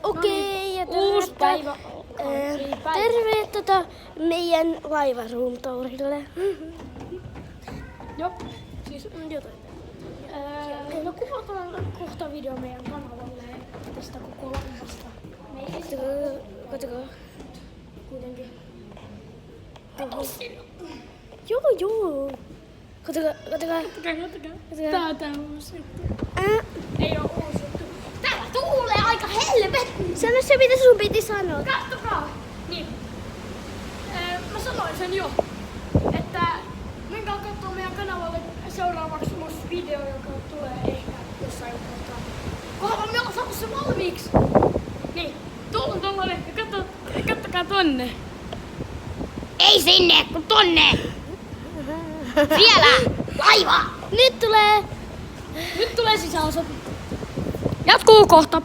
Okei, ja Uusi päivä. terve meidän laivaroom-tourille. Joo, siis Jotain. no kuvataan kohta video meidän kanavalle tästä koko laivasta. Katsokaa. Kuitenkin. Joo. Katsokaa. Tää on uusi juttu. Ei oo uusi juttu. Täällä tuulee aika helvetti. Sano se, mitä sun piti sanoa. Kattokaa! Niin. Mä sanoin sen jo, että menkää kattoo meidän kanavalle seuraavaksi mun video, joka tulee ehkä jossain kohtaa. Kunhan me ollaan saatu se valmiiksi. Niin, tuolla tollanen ja kattokaa tonne. Ei sinne, kun tonne! Siellä! Laiva! Nyt tulee. Nyt tulee sisäosa. Jatkuu kohta.